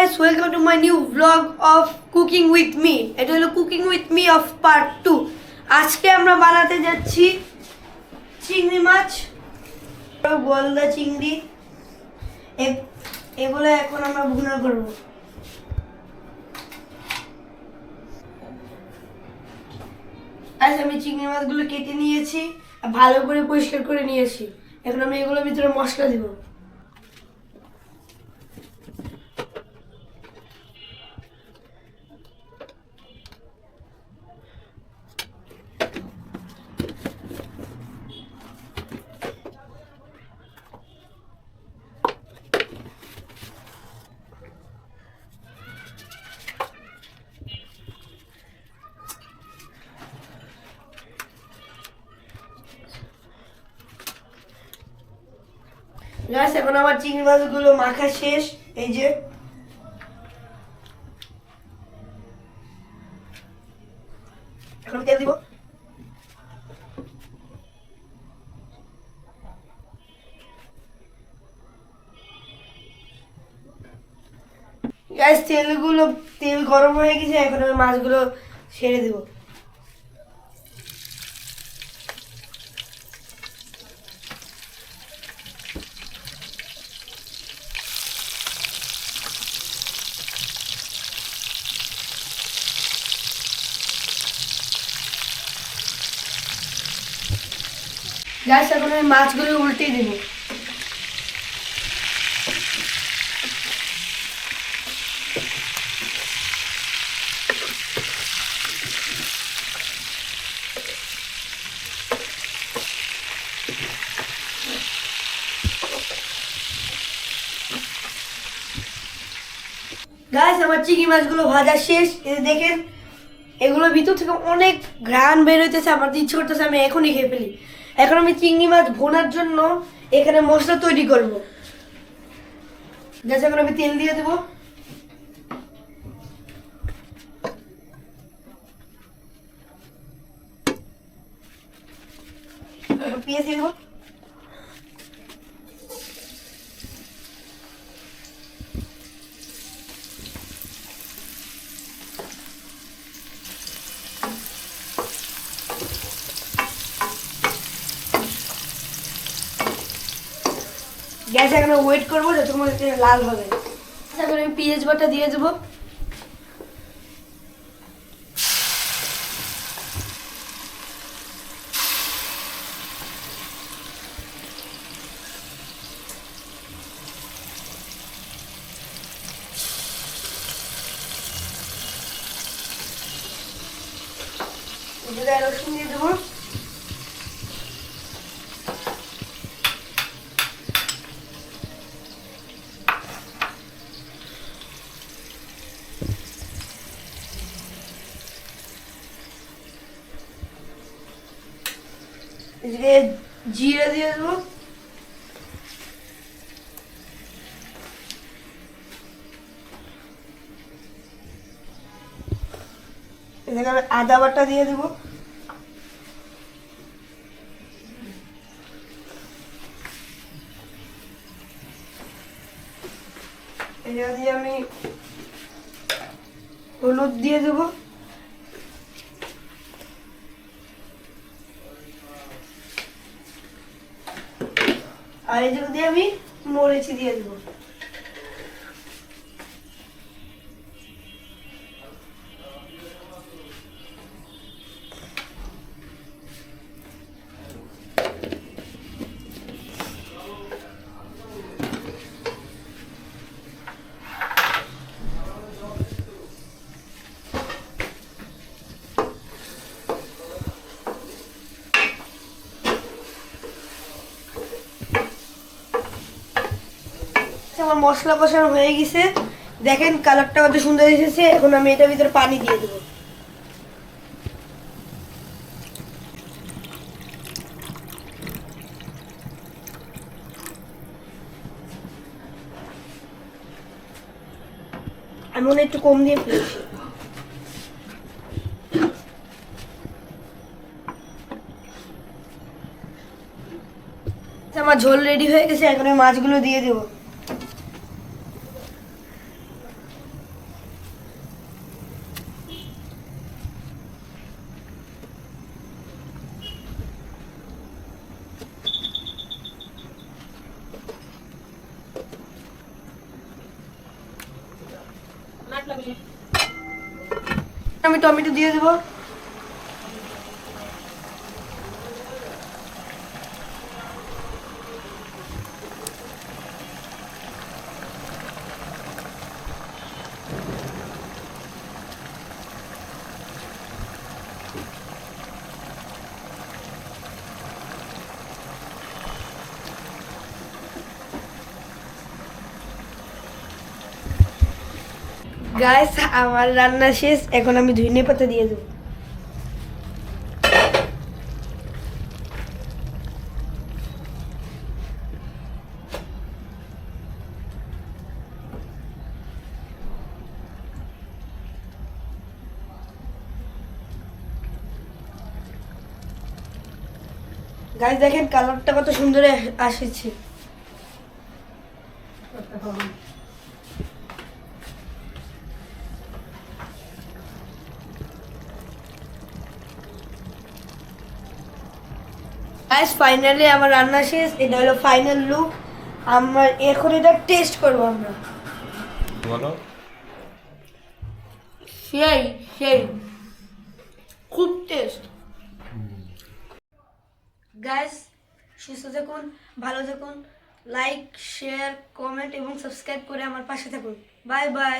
guys, welcome to my new vlog of cooking with me. এটা হলো cooking with me of part 2। আজকে আমরা বানাতে যাচ্ছি চিংড়ি মাছ, গলদা চিংড়ি। এগুলো এখন আমরা ভুনা করব। আজ আমি চিংড়ি মাছগুলো কেটে নিয়েছি, ভালো করে পরিষ্কার করে নিয়েছি। এখন আমি এগুলোর ভিতরে মশলা দিব। গাইস, এখন আমার চিংড়ি মাছগুলো মাখা শেষ। এই যে এখন তেল দিব। গাইস, তেল গরম হয়ে গেছে, এখন আমি মাছগুলো ছেড়ে দিব। গাইস, এখন আমি মাছগুলো উল্টে দেব। গাইস, আমার চিংড়ি মাছগুলো ভাজা শেষ। এই দেখেন, এগুলোর ভিতর থেকে অনেক ঘ্রাণ বের হইতেছে। আমার ইচ্ছে করতেছে আমি এখনই খেয়ে ফেলি। এখন আমি চিংড়ি মাছ ভোনার জন্য এখানে মশলা তৈরি করব। গাইস, এখন আমি তেল দিয়ে দেব। পেঁয়াজ দিয়ে দেবো। গ্যাস এখানে ওয়েট করবো যতক্ষণ লাল হবে। এখন আমি পেঁয়াজ বাটা দিয়ে দেবো। রসুন দিয়ে দেবো। জিরা দিয়ে দেবো। এখানে আদা বাটা দিয়ে দেবো। এটা দিয়ে আমি হলুদ দিয়ে দেবো। আর এই দিয়ে আমি মরিচ দিয়ে দেবো। আমার মশলা কষানো হয়ে গেছে, দেখেন কালারটা কত সুন্দর এসেছে। এখন আমি এটার ভিতরে পানি দিয়ে দেবো। আমি মনে একটু কম দিয়ে ফেলেছি। আমার ঝোল রেডি হয়ে গেছে, এখন আমি মাছগুলো দিয়ে দেবো। আমি টমেটো দিয়ে দেবো। গাইস আমার রান্না শেষ, এখন আমি ধনিয়া পাতা দিয়ে দেবো। গাইস দেখেন কালারটা কত সুন্দর আসছে। গাইস ফাইনালি আমার রান্না শেষ, এটা হলো ফাইনাল লুক। আমার এখন এটা টেস্ট করবো আমরা। বলো। সেই সেই খুব টেস্ট। গাইস সুস্থ থাকুন, ভালো থাকুন, লাইক শেয়ার কমেন্ট এবং সাবস্ক্রাইব করে আমার পাশে থাকুন। Bye bye.